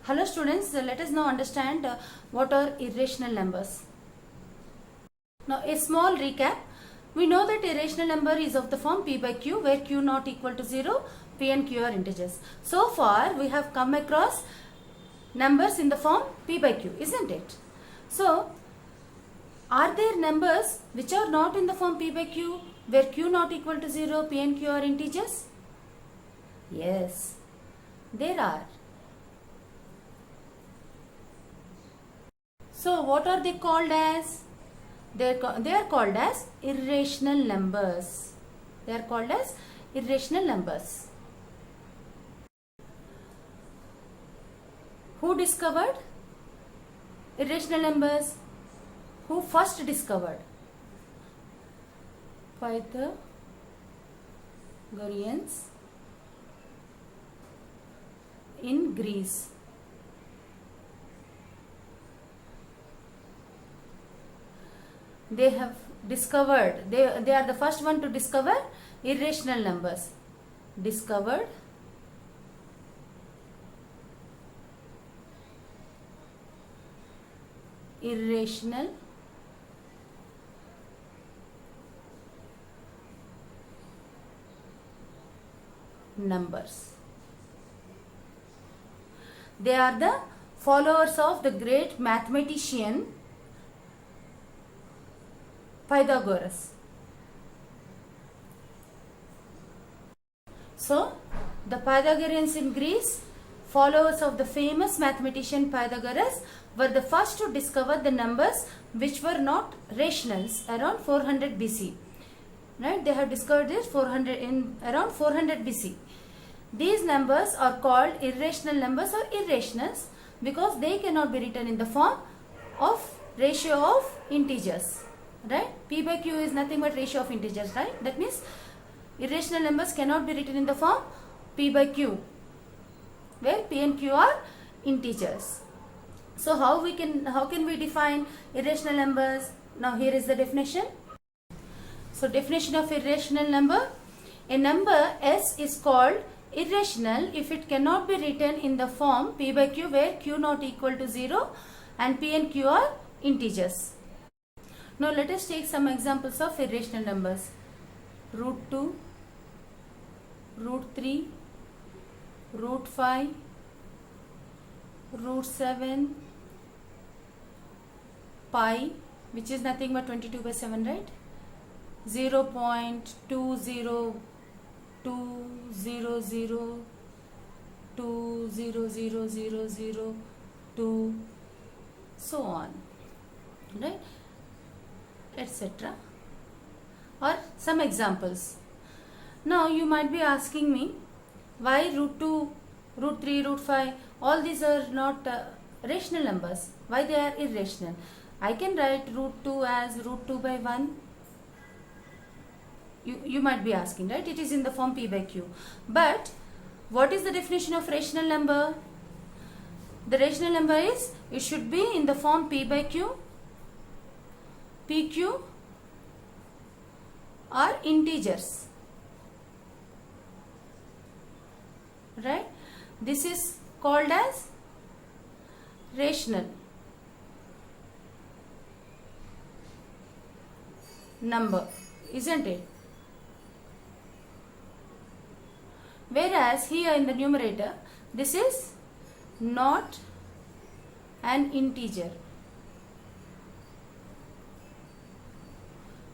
Hello students, let us now understand what are irrational numbers. Now a small recap. We know that irrational number is of the form p by q where q not equal to 0, p and q are integers. So far we have come across numbers in the form p by q, isn't it? So are there numbers which are not in the form p by q where q not equal to 0, p and q are integers? Yes, there are. So what are they called as? They are called as irrational numbers. They are called as irrational numbers. Who discovered irrational numbers? Who first discovered? Pythagoreans in Greece. They have discovered, they are the first one to discover irrational numbers. Discovered irrational numbers. They are the followers of the great mathematician Pythagoras. So, the Pythagoreans in Greece, followers of the famous mathematician Pythagoras, were the first to discover the numbers which were not rationals around 400 BC. Right? They have discovered this around 400 BC. These numbers are called irrational numbers or irrationals because they cannot be written in the form of ratio of integers. Right? P by q is nothing but ratio of integers, right? That means irrational numbers cannot be written in the form p by q where p and q are integers. So how can we define irrational numbers? Now here is the definition. So definition of irrational number: a number s is called irrational if it cannot be written in the form p by q where q not equal to 0 and p and q are integers. Now let us take some examples of irrational numbers. Root 2, root 3, root 5, root 7, pi, which is nothing but 22 by 7, right? 0.20200020002, so on, right? Etc. Or some examples. Now you might be asking me, why root 2, root 3, root 5, all these are not rational numbers. Why they are irrational? I can write root 2 as root 2 by 1. You might be asking, right? It is in the form p by q. But what is the definition of rational number? The rational number is, it should be in the form p by q. PQ are integers, right? This is called as rational number, isn't it? Whereas here in the numerator, this is not an integer.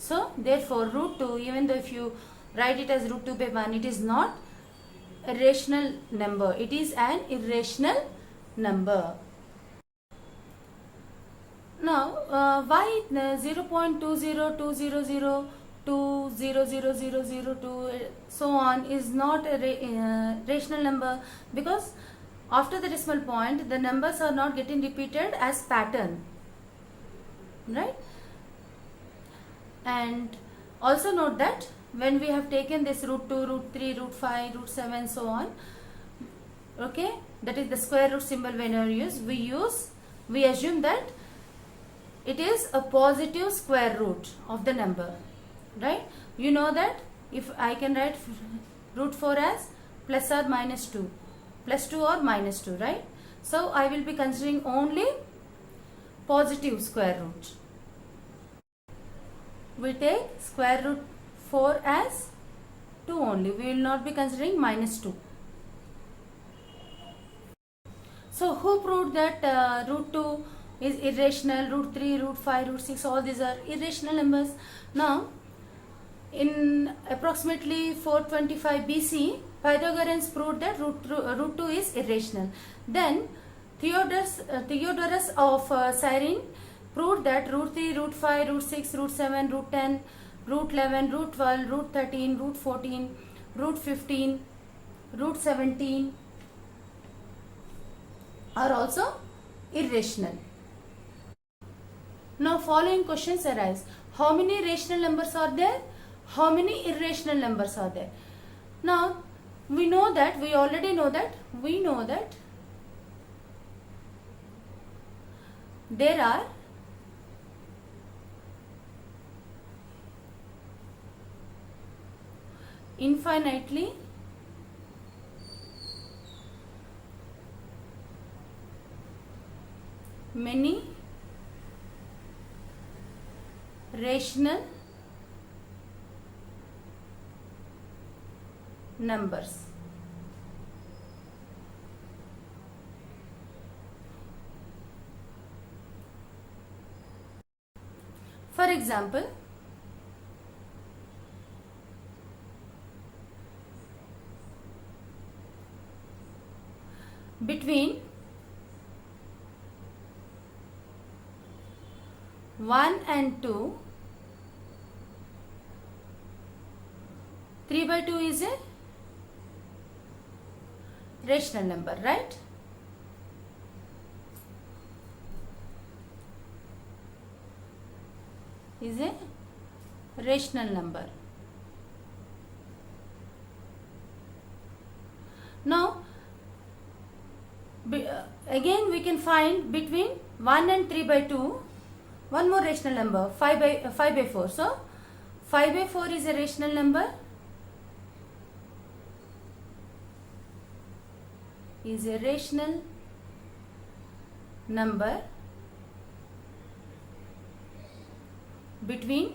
So therefore root 2, even though if you write it as root 2 by 1, it is not a rational number. It is an irrational number. Now why 0.20200020002 so on is not a rational number? Because after the decimal point the numbers are not getting repeated as pattern, right? And also note that when we have taken this root 2, root 3, root 5, root 7, so on, okay, that is the square root symbol whenever we assume that it is a positive square root of the number, right? You know that if I can write root 4 as plus or minus 2, plus 2 or minus 2, right? So I will be considering only positive square root. We take square root 4 as 2 only. We will not be considering minus 2. So who proved that root 2 is irrational, root 3, root 5, root 6, all these are irrational numbers. Now, in approximately 425 BC, Pythagoreans proved that root 2 is irrational. Then Theodorus of Cyrene proved that root 3, root 5, root 6, root 7, root 10, root 11, root 12, root 13, root 14, root 15, root 17 are also irrational. Now following questions arise. How many rational numbers are there? How many irrational numbers are there? Now we know that, we know that there are infinitely many rational numbers. For example, between 1 and 2, 3 by 2 is a rational number, right? Is a rational number. Now, again we can find between 1 and 3 by 2 one more rational number, 5 by 4. So 5 by 4 is a rational number, between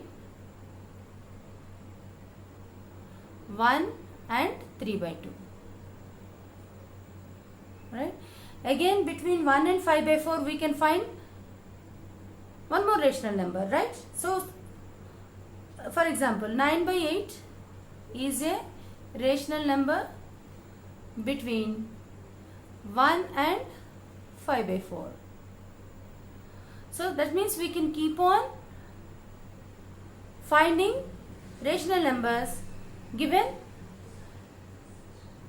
1 and 3 by 2. Right? Again between 1 and 5 by 4 we can find one more rational number, right? So for example, 9 by 8 is a rational number between 1 and 5 by 4. So that means we can keep on finding rational numbers given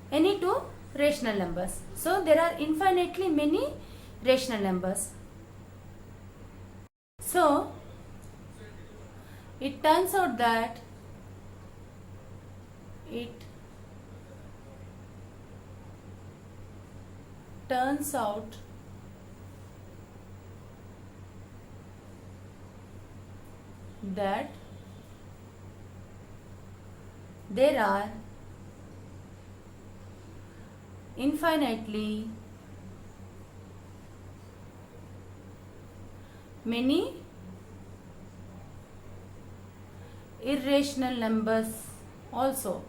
any two rational numbers. So there are infinitely many rational numbers. So it turns out that there are infinitely many irrational numbers also.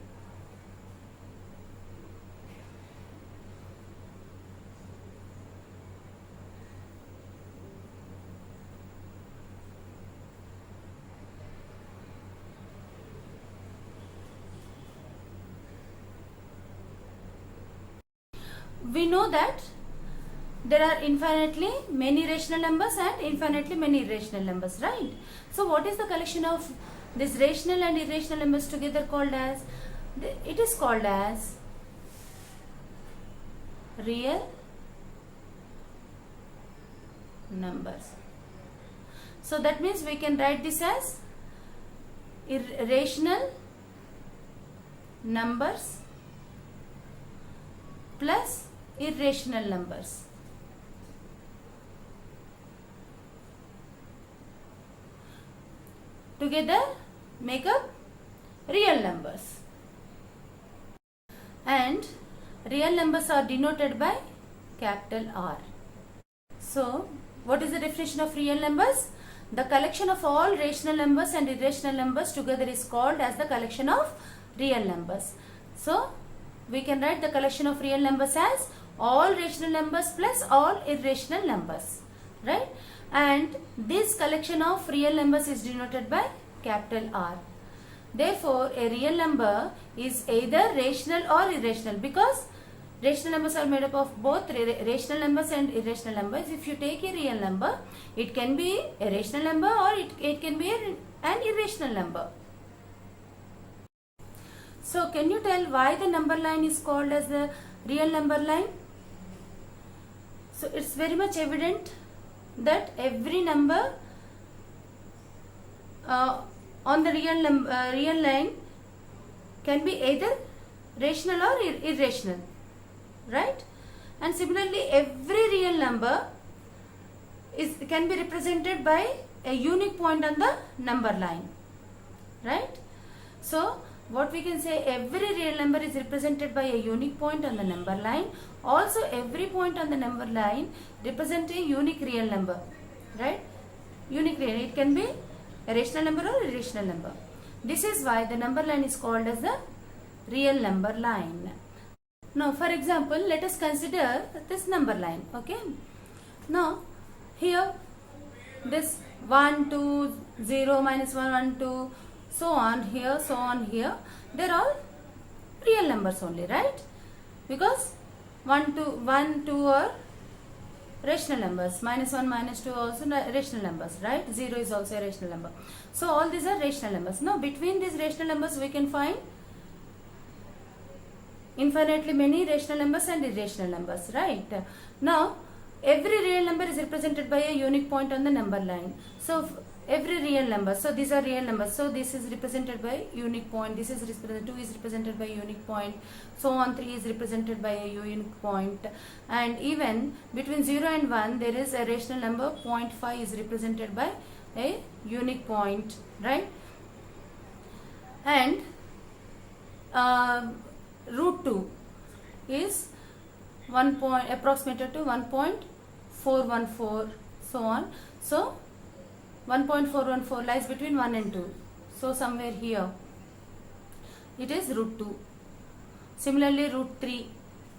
We know that there are infinitely many rational numbers and infinitely many irrational numbers, right? So what is the collection of these rational and irrational numbers together called as? It is called as real numbers. So that means we can write this as irrational numbers plus irrational numbers. Together make up real numbers. And real numbers are denoted by capital R. So, what is the definition of real numbers? The collection of all rational numbers and irrational numbers together is called as the collection of real numbers. So, we can write the collection of real numbers as all rational numbers plus all irrational numbers, right? And this collection of real numbers is denoted by capital R. Therefore, a real number is either rational or irrational, because rational numbers are made up of both rational numbers and irrational numbers. If you take a real number, it can be a rational number or it can be an irrational number. So, can you tell why the number line is called as the real number line? So, it's very much evident that every number on the real line can be either rational or irrational, right? And similarly, every real number can be represented by a unique point on the number line, right? So, what we can say, every real number is represented by a unique point on the number line. Also, every point on the number line represents a unique real number, right? Unique real, it can be a rational number or irrational number. This is why the number line is called as the real number line. Now, for example, let us consider this number line, okay? Now, here, this 1, 2, 0, minus 1, 1, 2, so on here, they're all real numbers only, right? Because 1, 2 are rational numbers, minus 1, minus 2 also rational numbers, right? 0 is also a rational number. So, all these are rational numbers. Now, between these rational numbers, we can find infinitely many rational numbers and irrational numbers, right? Now, every real number is represented by a unique point on the number line. So, every real number, so these are real numbers, so this is represented by unique point, this is 2 is represented by unique point, so on 3 is represented by a unique point, and even between 0 and 1 there is a rational number, 0.5 is represented by a unique point, right? And root 2 is approximated to 1.414, so on. So 1.414 lies between 1 and 2. So somewhere here it is root 2. Similarly, root 3,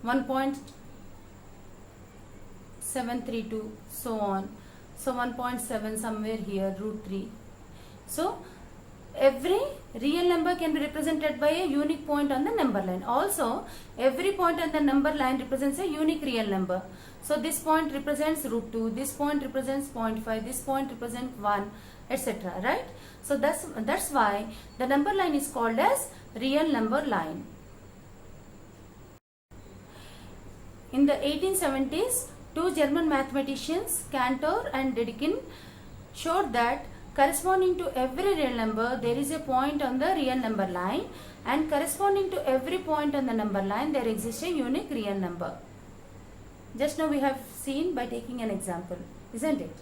1.732, so on. So 1.7 somewhere here, root 3. So every real number can be represented by a unique point on the number line. Also, every point on the number line represents a unique real number. So this point represents root 2, this point represents 0.5, this point represents 1, etc. Right? So that's why the number line is called as real number line. In the 1870s, two German mathematicians, Cantor and Dedekind, showed that corresponding to every real number there is a point on the real number line, and corresponding to every point on the number line there exists a unique real number. Just now we have seen by taking an example, isn't it?